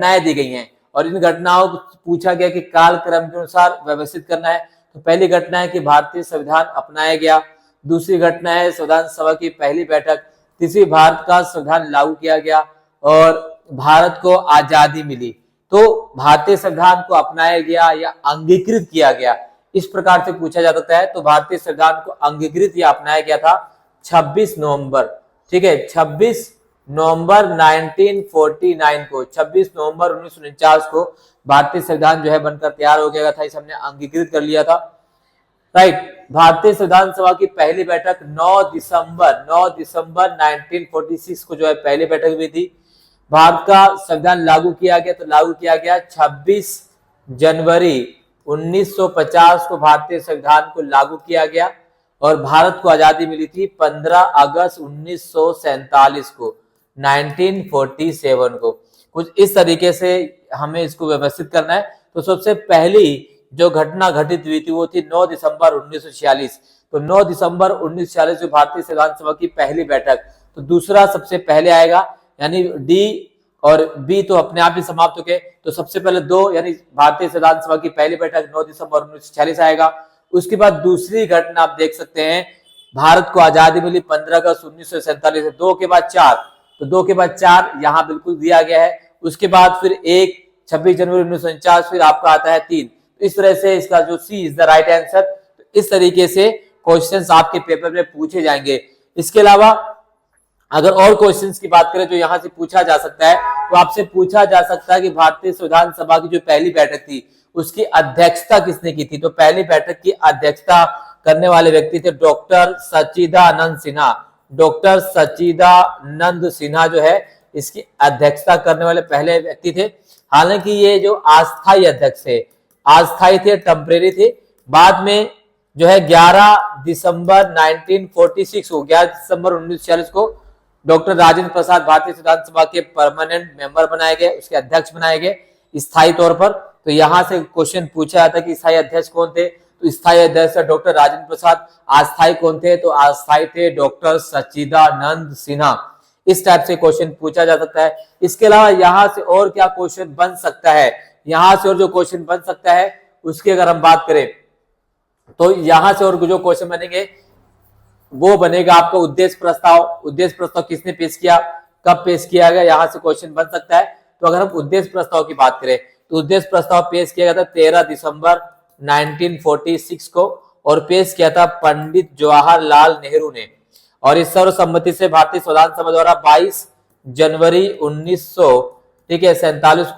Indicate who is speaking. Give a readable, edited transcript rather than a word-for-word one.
Speaker 1: घटनाएं दी गई हैं और इन घटनाओं को पूछा गया कि काल क्रम के अनुसार व्यवस्थित करना है। तो पहली घटना है कि भारतीय संविधान अपनाया गया, दूसरी घटना है संविधान सभा की पहली बैठक, तीसरी भारत का संविधान लागू किया गया और भारत को आजादी मिली। तो भारतीय संविधान को अपनाया गया या अंगीकृत किया गया, इस प्रकार से पूछा जा सकता है। तो भारतीय संविधान को अंगीकृत या अपनाया गया था 26 नवंबर, ठीक है, 26 नवंबर 1949 को, 26 नवंबर 1949 को भारतीय संविधान जो है बनकर तैयार हो गया था। इसे हमने अंगीकृत कर लिया था, राइट। भारतीय संविधान सभा की पहली बैठक 9 दिसंबर 1946 को जो है पहली बैठक हुई थी। भारत का संविधान लागू किया गया, तो लागू किया गया 26 जनवरी 1950 को भारतीय संविधान को लागू किया गया और भारत को आजादी मिली थी 15 अगस्त 1947 को, 1947 को। कुछ इस तरीके से हमें इसको व्यवस्थित करना है। तो सबसे पहली जो घटना घटित हुई थी वो थी 9 दिसंबर 1946। तो 9 दिसंबर 1946 जो भारतीय संविधान सभा की पहली बैठक, तो दूसरा सबसे पहले आएगा, यानी डी और बी तो अपने आप ही समाप्त हो गए। तो सबसे पहले दो, यानी भारतीय संविधान सभा की पहली बैठक 9 दिसंबर 1946 आएगा। उसके बाद दूसरी घटना आप देख सकते हैं, भारत को आजादी मिली 15 अगस्त 1947। 2 के बाद 4, तो 2 के बाद 4 यहाँ बिल्कुल दिया गया है। उसके बाद फिर 1 26 जनवरी 1949, फिर आपका आता है 3। इस तरह से इसका जो सी इज द राइट आंसर। इस तरीके से क्वेश्चंस आपके पेपर में पूछे जाएंगे। इसके अलावा अगर और क्वेश्चंस की बात करें तो यहां से पूछा जा सकता है, तो आपसे पूछा जा सकता है कि भारतीय संविधान सभा की जो पहली बैठक थी उसकी अध्यक्षता किसने की थी। तो पहली बैठक की अध्यक्षता करने वाले व्यक्ति थे डॉक्टर सच्चिदानंद सिन्हा। डॉक्टर सच्चिदानंद सिन्हा जो है इसकी अध्यक्षता करने वाले पहले व्यक्ति थे। हालांकि ये जो अस्थायी अध्यक्ष थे, अस्थायी थे, टेम्परेरी थे। बाद में जो है 11 दिसंबर 1946 को, 11 दिसंबर 1946 को डॉक्टर राजेंद्र प्रसाद भारतीय संविधान सभा के परमानेंट मेंबर बनाए गए, उसके अध्यक्ष बनाए गए स्थायी तौर पर। तो यहां से क्वेश्चन पूछा जाता कि स्थायी अध्यक्ष कौन थे, तो स्थायी अध्यक्ष डॉक्टर राजेंद्र प्रसाद। अस्थायी कौन थे, तो अस्थायी थे डॉक्टर सच्चिदानंद सिन्हा। इस टाइप से क्वेश्चन पूछा जा सकता है। इसके अलावा यहां से और क्या क्वेश्चन बन सकता है, यहां से और जो क्वेश्चन बन सकता है उसकी अगर हम बात करें तो यहां से और जो क्वेश्चन बनेंगे वो बनेगा आपका उद्देश्य प्रस्ताव। उद्देश्य प्रस्ताव किसने पेश किया, कब पेश किया गया, यहां से क्वेश्चन बन सकता है। तो अगर हम उद्देश्य प्रस्ताव की बात करें तो उद्देश्य प्रस्ताव पेश किया गया था 13 दिसंबर 1946 को और पेश किया था पंडित जवाहरलाल नेहरू ने। और इस सर्वसम्मति से भारतीय संविधान सभा द्वारा 22 जनवरी 1947 को